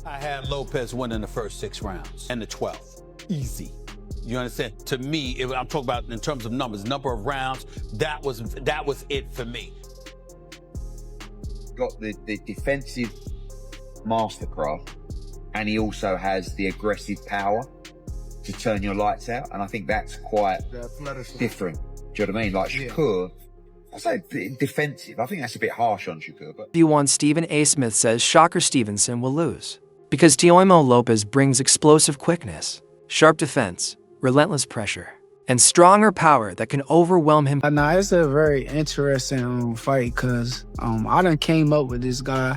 I had Lopez winning the first 6 rounds and the 12th. Easy. You understand? To me, I'm talking about in terms of numbers, number of rounds, that was it for me. Got the defensive mastercraft, and he also has the aggressive power to turn your lights out, and I think that's quite different. Do you know what I mean? Like Shakur, I say defensive. I think that's a bit harsh on Shakur. But V1 Stephen A. Smith says Shakur Stevenson will lose because Teofimo Lopez brings explosive quickness, sharp defense, relentless pressure, and stronger power that can overwhelm him. Nah, it's a very interesting fight because I done came up with this guy.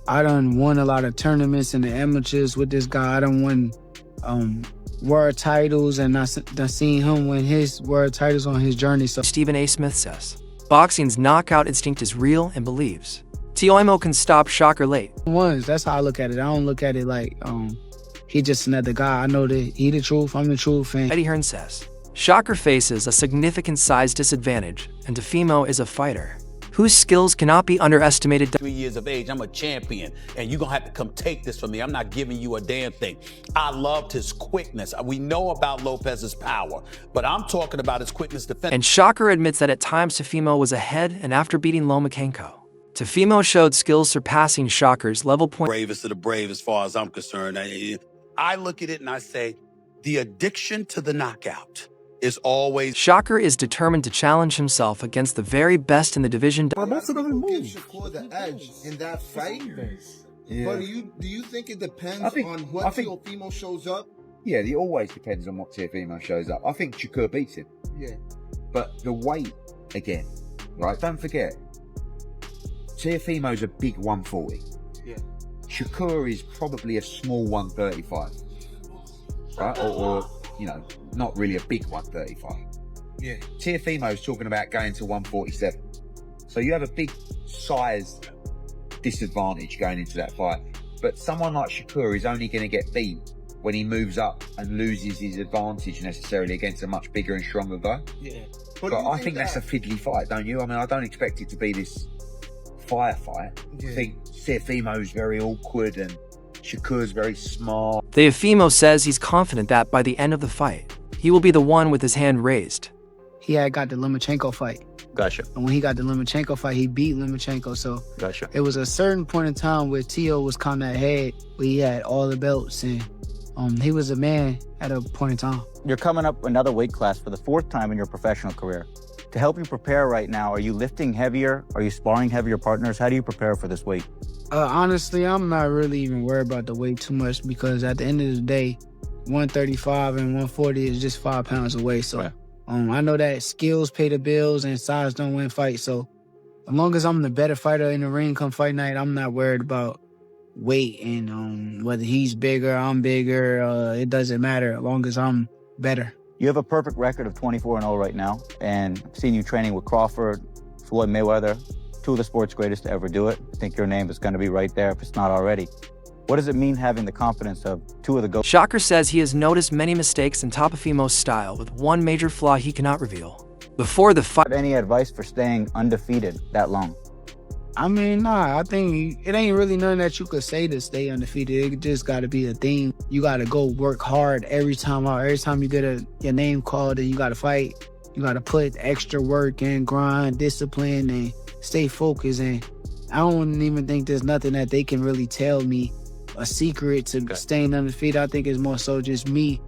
I done won a lot of tournaments in the amateurs with this guy. I done won world titles, and I done seen him win his world titles on his journey. So Stephen A. Smith says boxing's knockout instinct is real and believes Teofimo can stop Shakur late. That's how I look at it. I don't look at it like he just another guy. I know that he the truth, I'm the truth. And Eddie Hearn says Shakur faces a significant size disadvantage, and Teofimo is a fighter whose skills cannot be underestimated. 3 years of age, I'm a champion, and you're gonna have to come take this from me. I'm not giving you a damn thing. I loved his quickness. We know about Lopez's power, but I'm talking about his quickness defense. And Shakur admits that at times Teofimo was ahead, and after beating Lomachenko, Teofimo showed skills surpassing Shakur's level point. Bravest of the brave as far as I'm concerned. I look at it and I say, the addiction to the knockout is always... Shakur is determined to challenge himself against the very best in the division. Give Shakur the edge in that fight. Yeah. But do you think it depends on what Teofimo shows up? yeah, it always depends on what Teofimo shows up. I think Shakur beats him. Yeah. But the weight, again, right? Don't forget, Teofimo's a big 140. Yeah. Shakur is probably a small 135. Right? Or you know, not really a big 135. Yeah. Teofimo's talking about going to 147. So you have a big size disadvantage going into that fight. But someone like Shakur is only going to get beat when he moves up and loses his advantage necessarily against a much bigger and stronger guy. Yeah. But I think that's a fiddly fight, don't you? I mean, I don't expect it to be this firefight. Yeah. I think Teofimo's very awkward and Shakur's very smart. Teofimo says he's confident that by the end of the fight, he will be the one with his hand raised. he had got the Lomachenko fight. Gotcha. And when he got the Lomachenko fight, he beat Lomachenko. So Gotcha. it was a certain point in time where Teo was kind of ahead, where he had all the belts, and he was a man at a point in time. You're coming up another weight class for the 4th time in your professional career. To help you prepare right now, are you lifting heavier? Are you sparring heavier partners? How do you prepare for this weight? Honestly, I'm not really even worried about the weight too much, because at the end of the day, 135 and 140 is just 5 pounds away. So Right. I know that skills pay the bills and size don't win fights. So as long as I'm the better fighter in the ring come fight night, I'm not worried about weight and whether he's bigger, I'm bigger. It doesn't matter as long as I'm better. You have a perfect record of 24-0 right now, and I've seen you training with Crawford, Floyd Mayweather, 2 of the sport's greatest to ever do it. I think your name is going to be right there if it's not already. What does it mean having the confidence of 2 of the GOATs? Shakur says he has noticed many mistakes in Teofimo's style, with one major flaw he cannot reveal. Before the fight, Any advice for staying undefeated that long? I mean, nah, I think it ain't really nothing that you could say to stay undefeated. It just got to be a thing. You got to go work hard every time out. Every time you get your name called and you got to fight, you got to put extra work and grind, discipline, and stay focused. And I don't even think there's nothing that they can really tell me a secret to staying undefeated. I think it's more so just me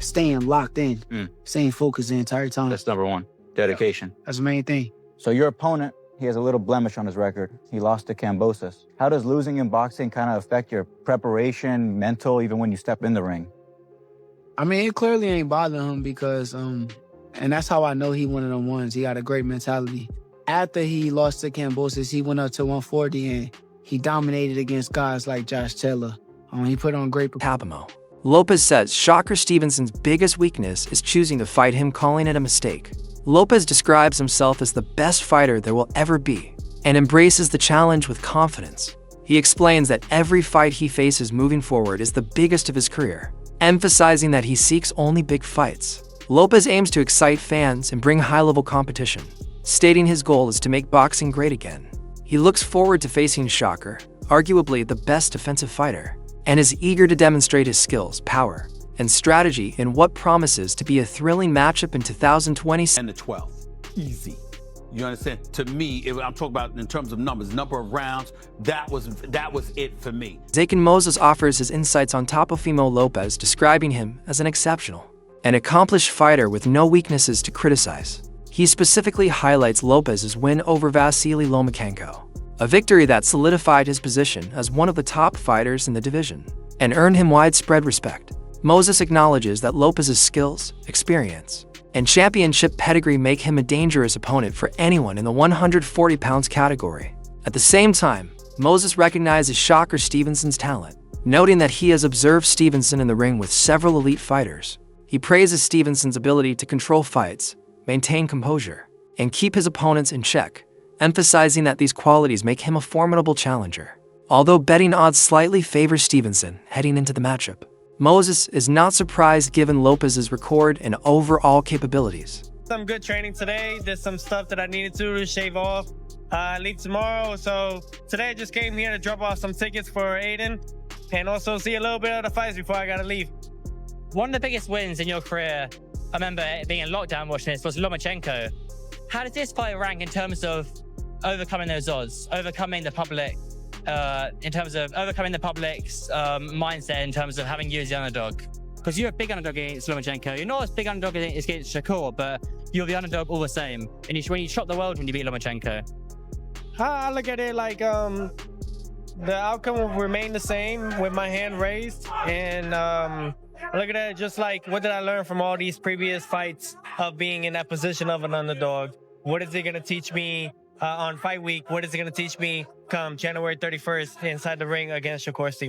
staying locked in, staying focused the entire time. That's number 1, dedication. That's the main thing. So your opponent, he has a little blemish on his record. He lost to Kambosos. How does losing in boxing kind of affect your preparation, mental, even when you step in the ring? I mean, it clearly ain't bothering him because, and that's how I know he one of them ones. He got a great mentality. After he lost to Kambosos, he went up to 140 and he dominated against guys like Josh Taylor. He put on great Teofimo Lopez says Shakur Stevenson's biggest weakness is choosing to fight him, calling it a mistake. Lopez describes himself as the best fighter there will ever be and embraces the challenge with confidence. He explains that every fight he faces moving forward is the biggest of his career, emphasizing that he seeks only big fights. Lopez aims to excite fans and bring high-level competition, stating his goal is to make boxing great again. He looks forward to facing Shakur, arguably the best defensive fighter, and is eager to demonstrate his skills, power, and strategy in what promises to be a thrilling matchup in 2020. And the 12th. Easy. You understand? To me, I'm talking about in terms of numbers, number of rounds, that was it for me. Zakin Moses offers his insights on Teofimo Lopez, describing him as an exceptional, an accomplished fighter with no weaknesses to criticize. He specifically highlights Lopez's win over Vasily Lomachenko, a victory that solidified his position as one of the top fighters in the division and earned him widespread respect. Moses acknowledges that Lopez's skills, experience, and championship pedigree make him a dangerous opponent for anyone in the 140 pounds category. At the same time, Moses recognizes Shakur Stevenson's talent, noting that he has observed Stevenson in the ring with several elite fighters. He praises Stevenson's ability to control fights, maintain composure, and keep his opponents in check, emphasizing that these qualities make him a formidable challenger. Although betting odds slightly favor Stevenson heading into the matchup, Moses is not surprised given Lopez's record and overall capabilities. Some good training today. Did some stuff that I needed to shave off. I leave tomorrow, so today I just came here to drop off some tickets for Aiden and also see a little bit of the fights before I gotta leave. One of the biggest wins in your career, I remember being in lockdown watching this, was Lomachenko. How does this fight rank in terms of overcoming those odds, overcoming the public, in terms of overcoming the public's mindset in terms of having you as the underdog? Because you're a big underdog against Lomachenko. You're not as big underdog against Shakur, but you're the underdog all the same. And when you shock the world when you beat Lomachenko. I look at it like the outcome will remain the same with my hand raised. And I look at it just like, what did I learn from all these previous fights of being in that position of an underdog? What is it going to teach me on fight week? What is it going to teach me come January 31st inside the ring against Shakur Stevenson?